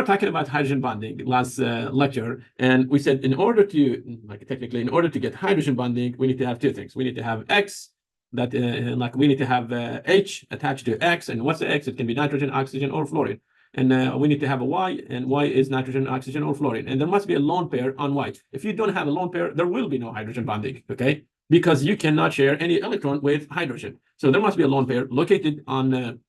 were talking about hydrogen bonding last lecture, and we said in order to, technically, in order to get hydrogen bonding, we need to have two things. We need to have X, that we need to have H attached to X, and what's the X? It can be nitrogen, oxygen, or fluorine. And we need to have a Y, and Y is nitrogen, oxygen, or fluorine. And there must be a lone pair on Y. If you don't have a lone pair, there will be no hydrogen bonding, okay? Because you cannot share any electron with hydrogen. So there must be a lone pair located on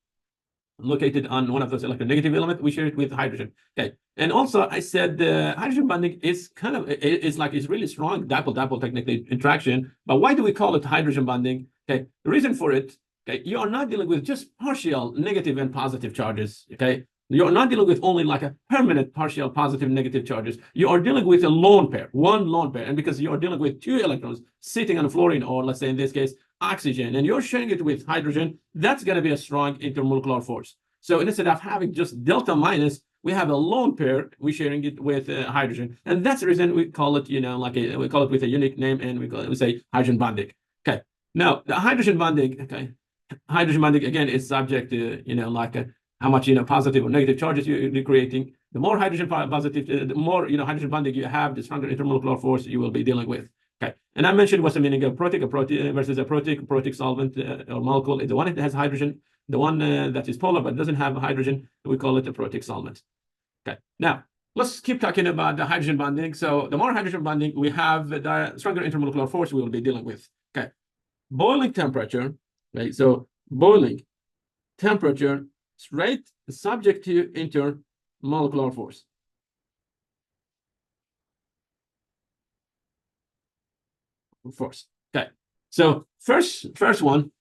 one of those electronegative elements. We share it with hydrogen. Okay. And also I said hydrogen bonding is kind of it's really strong dipole technically interaction. But why do we call it hydrogen bonding? Okay. The reason for it, okay, you are not dealing with just partial negative and positive charges. Okay. You're not dealing with only like a permanent partial positive negative charges. You are dealing with a lone pair, one lone pair. And because you are dealing with two electrons sitting on fluorine, or let's say in this case, oxygen, and you're sharing it with hydrogen, that's going to be a strong intermolecular force. So instead of having just delta minus, we have a lone pair, we're sharing it with hydrogen. And that's the reason we call it, we call it with a unique name, and we say hydrogen bonding. Okay. Now, the hydrogen bonding, okay, hydrogen bonding, again, is subject to, how much positive or negative charges you're creating. The more hydrogen positive, the more hydrogen bonding you have, the stronger intermolecular force you will be dealing with. Okay, and I mentioned what's the meaning of protic, versus a protic solvent or molecule is the one that has hydrogen. The one that is polar but doesn't have hydrogen, we call it a protic solvent. Okay, now let's keep talking about the hydrogen bonding. So the more hydrogen bonding we have, the stronger intermolecular force we will be dealing with. Okay, boiling temperature. Right, so boiling temperature straight subject to intermolecular force. Okay, so first one,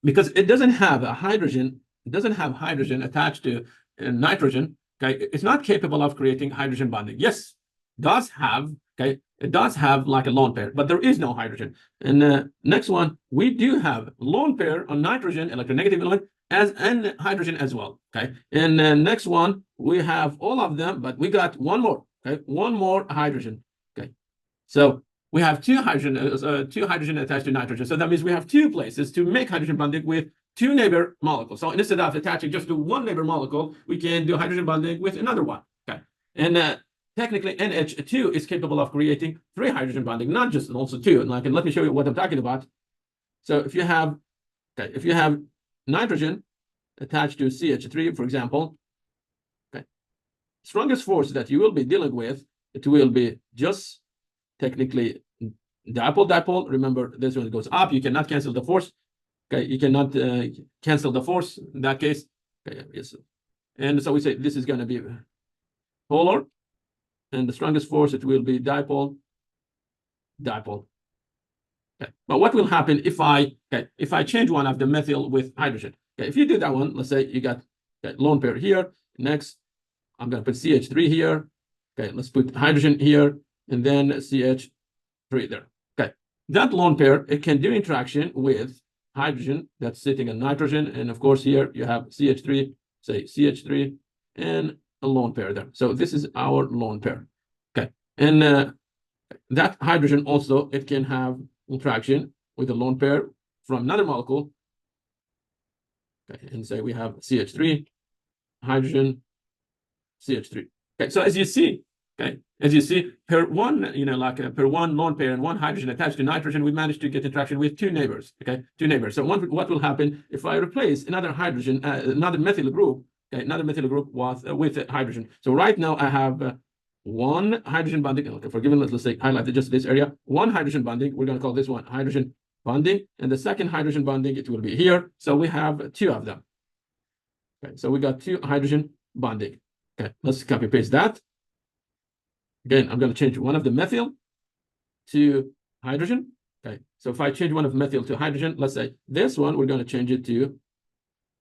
because it doesn't have a hydrogen, attached to nitrogen. Okay, it's not capable of creating hydrogen bonding. Yes, does have, okay, it does have like a lone pair, but there is no hydrogen. And next one, we do have lone pair on nitrogen, electronegative element, and hydrogen as well. Okay, and next one, we have all of them, but we got one more. Okay, one more hydrogen. Okay, so we have two hydrogen attached to nitrogen. So that means we have two places to make hydrogen bonding with two neighbor molecules. So instead of attaching just to one neighbor molecule, we can do hydrogen bonding with another one. Okay, and technically NH2 is capable of creating three hydrogen bonding, not just also two. And let me show you what I'm talking about. So if you have nitrogen attached to CH3, for example, okay, strongest force that you will be dealing with, it will be just technically dipole. Remember, this one goes up. You cannot cancel the force. Okay, you cannot cancel the force in that case. Okay, yes. And so we say this is going to be polar, and the strongest force, it will be dipole. Okay, but what will happen if I change one of the methyl with hydrogen? Okay, if you do that one, let's say you got lone pair here. Next, I'm going to put CH3 here. Okay, let's put hydrogen here, and then CH3 there. Okay, that lone pair, it can do interaction with hydrogen that's sitting on nitrogen, and of course here you have CH3, say CH3, and a lone pair there. So this is our lone pair. Okay, and that hydrogen also, it can have interaction with a lone pair from another molecule. Okay, and say we have CH3, hydrogen, CH3. Okay, so as you see, per one, per one lone pair and one hydrogen attached to nitrogen, we managed to get interaction with two neighbors. Okay, two neighbors. So what will happen if I replace another hydrogen, another methyl group? Okay, another methyl group with hydrogen. So right now I have one hydrogen bonding. Okay, forgive me, let's say highlight just this area. One hydrogen bonding. We're going to call this one hydrogen bonding, and the second hydrogen bonding, it will be here. So we have two of them. Okay, so we got two hydrogen bonding. Okay, let's copy paste that. Again, I'm going to change one of the methyl to hydrogen. Okay, so if I change one of methyl to hydrogen, let's say this one, we're going to change it to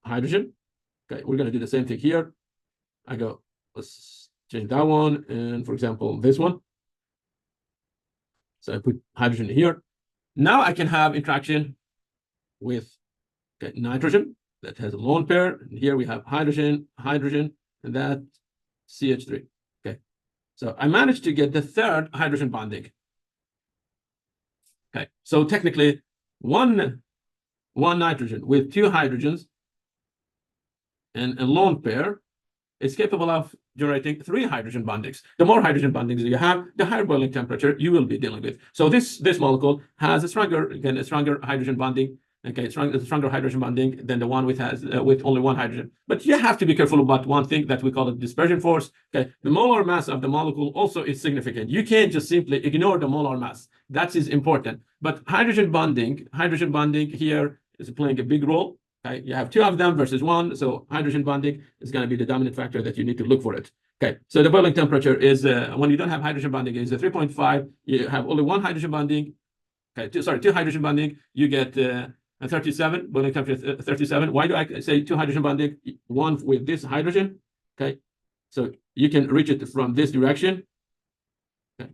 hydrogen. Okay, we're going to do the same thing here. Let's change that one, and for example, this one. So I put hydrogen here. Now I can have interaction with nitrogen that has a lone pair. And here we have hydrogen, and that CH3. Okay, so I managed to get the third hydrogen bonding. Okay, so technically one nitrogen with two hydrogens and a lone pair. is capable of generating 3 hydrogen bondings. The more hydrogen bondings you have, the higher boiling temperature you will be dealing with. So this molecule has a stronger hydrogen bonding. Okay, stronger hydrogen bonding than the one with only 1 hydrogen. But you have to be careful about one thing that we call it dispersion force. Okay, the molar mass of the molecule also is significant. You can't just simply ignore the molar mass. That is important. But hydrogen bonding here is playing a big role. Okay, you have 2 of them versus 1, so hydrogen bonding is going to be the dominant factor that you need to look for it. Okay, so the boiling temperature is when you don't have hydrogen bonding is 3.5. You have only 1 hydrogen bonding. Okay, 2 hydrogen bonding. You get 37, boiling temperature 37. Why do I say 2 hydrogen bonding? 1 with this hydrogen. Okay, so you can reach it from this direction, okay,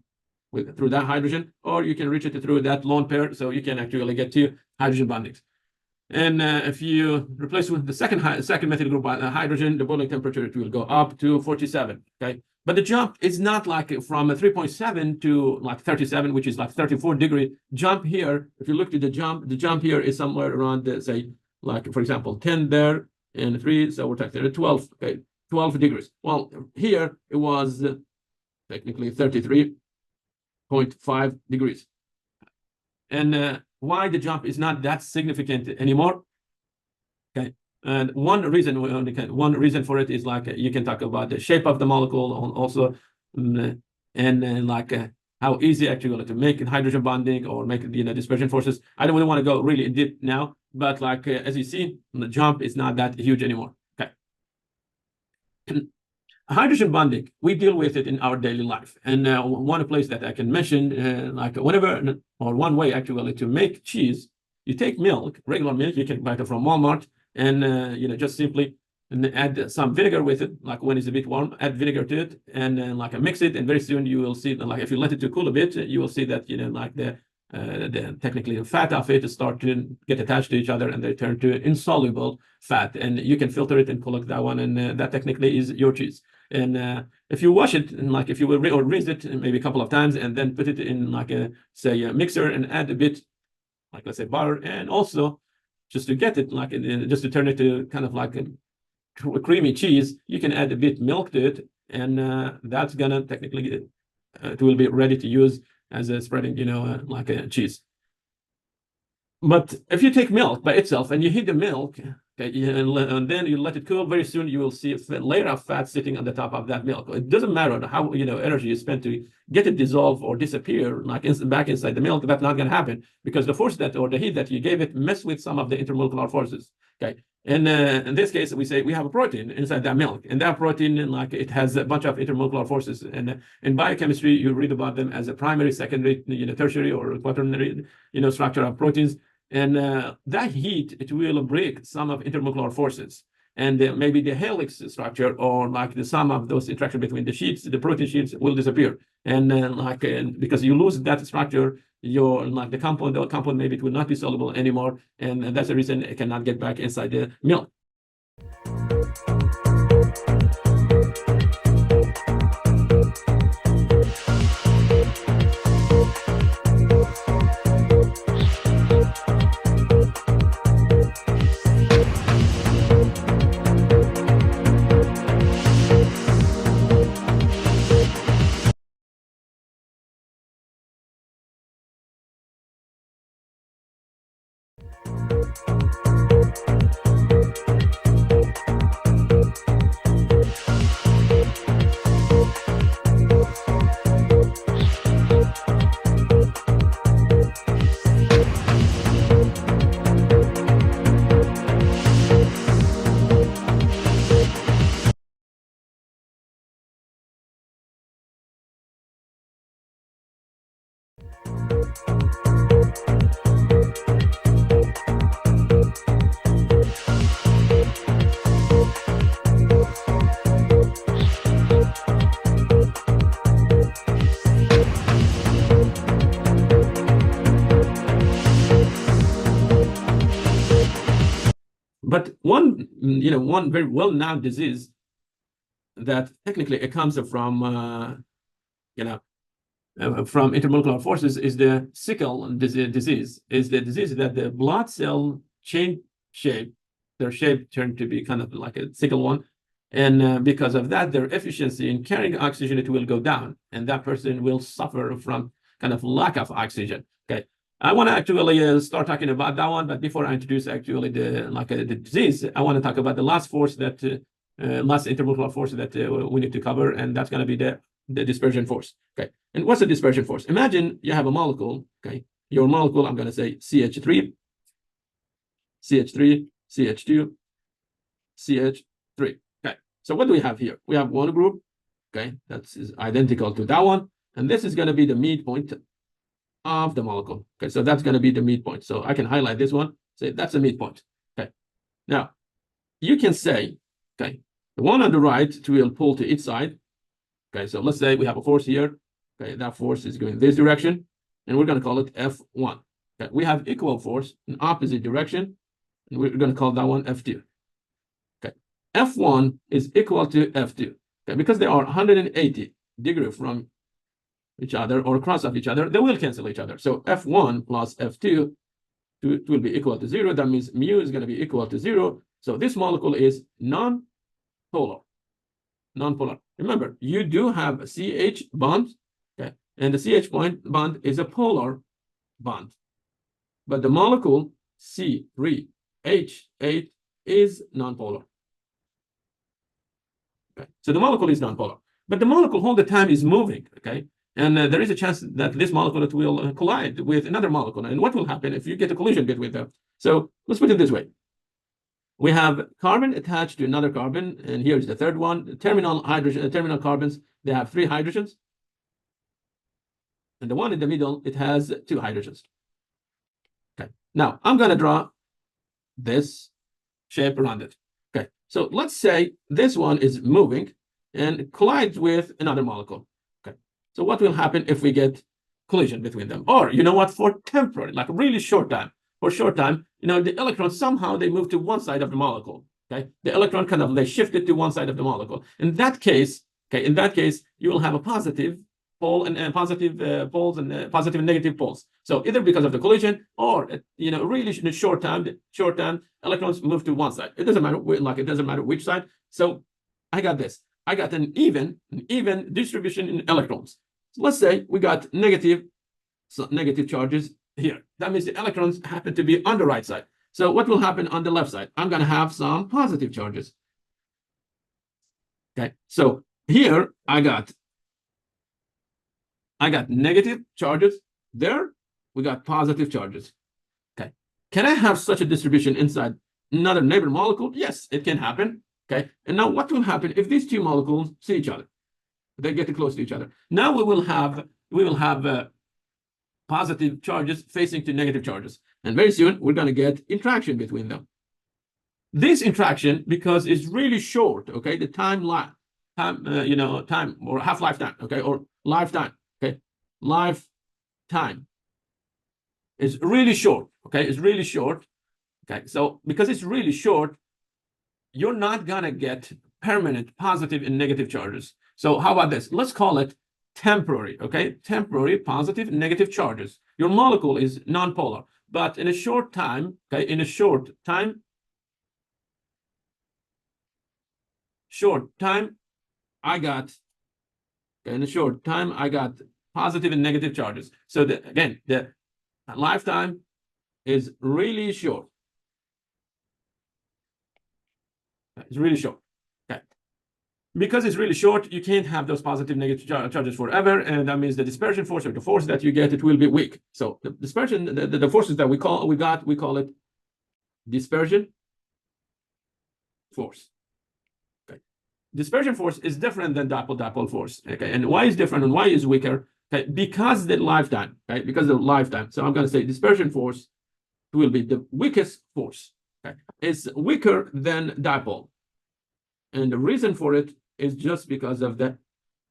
through that hydrogen, or you can reach it through that lone pair. So you can actually get 2 hydrogen bondings. And if you replace with the second methyl group by hydrogen, the boiling temperature it will go up to 47. Okay, but the jump is not like from 3.7 to like 37, which is like 34-degree jump here. If you look at the jump here is somewhere around say, like for example, 10 there and 3, so we're talking 12. Okay, 12 degrees. Well, here it was technically 33.5 degrees. And why the jump is not that significant anymore? Okay, and one reason for it is like you can talk about the shape of the molecule also, and like how easy actually to make hydrogen bonding or make dispersion forces. I don't really want to go really in deep now, but like as you see, the jump is not that huge anymore. Okay. Hydrogen bonding, we deal with it in our daily life. And one place that I can mention, like whenever, or one way actually to make cheese, you take milk, regular milk, you can buy it from Walmart, and just simply add some vinegar with it, like when it's a bit warm, add vinegar to it, and like mix it, and very soon you will see, like if you let it to cool a bit, you will see that, like the technically the fat of it start to get attached to each other and they turn to insoluble fat, and you can filter it and collect that one, and that technically is your cheese. And if you wash it, and like if you will rinse it maybe a couple of times and then put it in like a mixer and add a bit, like let's say butter, and also just to get it like just to turn it to kind of like a creamy cheese, you can add a bit milk to it, and that's gonna technically it will be ready to use as a spreading, like a cheese. But if you take milk by itself and you heat the milk, okay, and then you let it cool, very soon you will see a layer of fat sitting on the top of that milk. It doesn't matter how energy you spend to get it dissolve or disappear like back inside the milk. That's not going to happen because the force that or the heat that you gave it messed with some of the intermolecular forces. Okay, and in this case we say we have a protein inside that milk, and that protein like it has a bunch of intermolecular forces. And in biochemistry you read about them as a primary, secondary, tertiary, or quaternary, structure of proteins. And that heat, it will break some of intermolecular forces, and maybe the helix structure or like the sum of those interaction between the sheets, the protein sheets will disappear. And because you lose that structure, your like the compound maybe it will not be soluble anymore, and that's the reason it cannot get back inside the milk. But one very well-known disease that technically it comes from, from intermolecular forces is the sickle disease. Is the disease that the blood cell change shape, their shape turned to be kind of like a sickle one, And because of that, their efficiency in carrying oxygen, it will go down, and that person will suffer from kind of lack of oxygen. Okay, I want to actually start talking about that one, but before I introduce actually the disease, I want to talk about the last force that last intermolecular force that we need to cover, and that's going to be the dispersion force. Okay, and what's the dispersion force? Imagine you have a molecule. Okay, your molecule, I'm going to say CH3, CH3, CH2, CH3. Okay, so what do we have here? We have one group. Okay, that's identical to that one, and this is going to be the midpoint of the molecule. Okay, so that's going to be the midpoint. So I can highlight this one, say that's the midpoint. Okay, now you can say, okay, the one on the right will pull to each side. Okay, so let's say we have a force here. Okay, that force is going this direction, and we're going to call it F1. Okay, we have equal force in opposite direction, and we're going to call that one F2. Okay, F1 is equal to F2. Okay, because they are 180 degrees from each other or cross of each other, they will cancel each other. So F1 plus F2 will be equal to 0. That means mu is going to be equal to 0. So this molecule is non-polar. Non-polar. Remember, you do have a CH bond, okay, and the CH bond is a polar bond. But the molecule C3H8 is non-polar. Okay, so the molecule is non-polar, but the molecule all the time is moving. Okay, and there is a chance that this molecule will collide with another molecule. And what will happen if you get a collision between them? So let's put it this way. We have carbon attached to another carbon, and here's the third one. The terminal carbons, they have 3 hydrogens. And the one in the middle, it has 2 hydrogens. Okay, now I'm going to draw this shape around it. Okay, so let's say this one is moving and collides with another molecule. Okay, so what will happen if we get collision between them? Or, you know what, for temporary, like a really short time, for short time, you know, the electrons somehow they move to one side of the molecule. Okay, the electron kind of they shifted to one side of the molecule. In that case, okay, you will have a positive pole and positive poles and positive and negative poles. So either because of the collision or you know, really in a short time, electrons move to one side. It doesn't matter it doesn't matter which side. So I got this. I got an even distribution in electrons. So let's say we got negative charges here. That means the electrons happen to be on the right side. So what will happen on the left side? I'm going to have some positive charges. Okay, so here I got negative charges. There we got positive charges. Okay, can I have such a distribution inside another neighbor molecule? Yes, it can happen. Okay, and now what will happen if these two molecules see each other? They get close to each other. Now we will have positive charges facing to negative charges, and very soon we're going to get interaction between them. This interaction, because it's really short, okay, the time or half-life time, okay, or lifetime, okay, lifetime is really short, okay, it's really short, okay. So because it's really short, you're not gonna get permanent positive and negative charges. So how about this? Let's call it temporary, okay? Temporary positive and negative charges. Your molecule is non-polar, but in a short time, okay, in a short time, I got positive and negative charges. So again, the lifetime is really short. It's really short. Okay. Because it's really short, you can't have those positive negative charges forever, and that means the dispersion force or the force that you get, it will be weak. So the dispersion, the forces that we call it dispersion force. Okay. Dispersion force is different than dipole force. Okay, and why is different and why is weaker? Okay, because the lifetime. Okay, because of the lifetime. So I'm going to say dispersion force will be the weakest force. Okay, it's weaker than dipole, and the reason for it is just because of the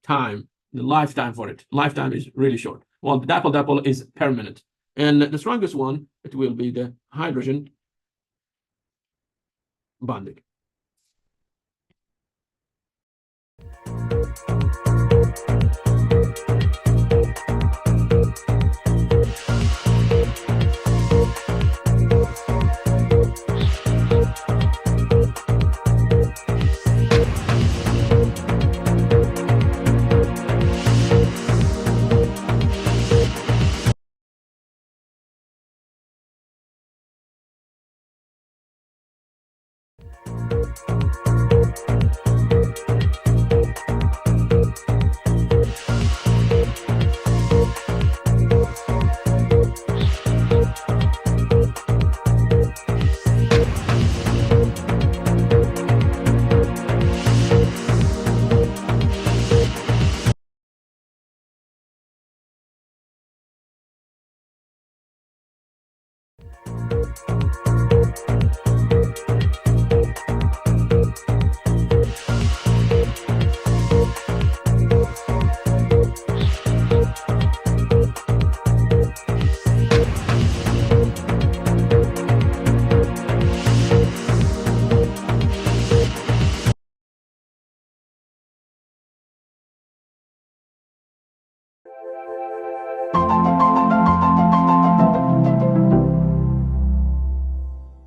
time, the lifetime for it. Lifetime is really short. Well, the dipole is permanent, and the strongest one, it will be the hydrogen bonding.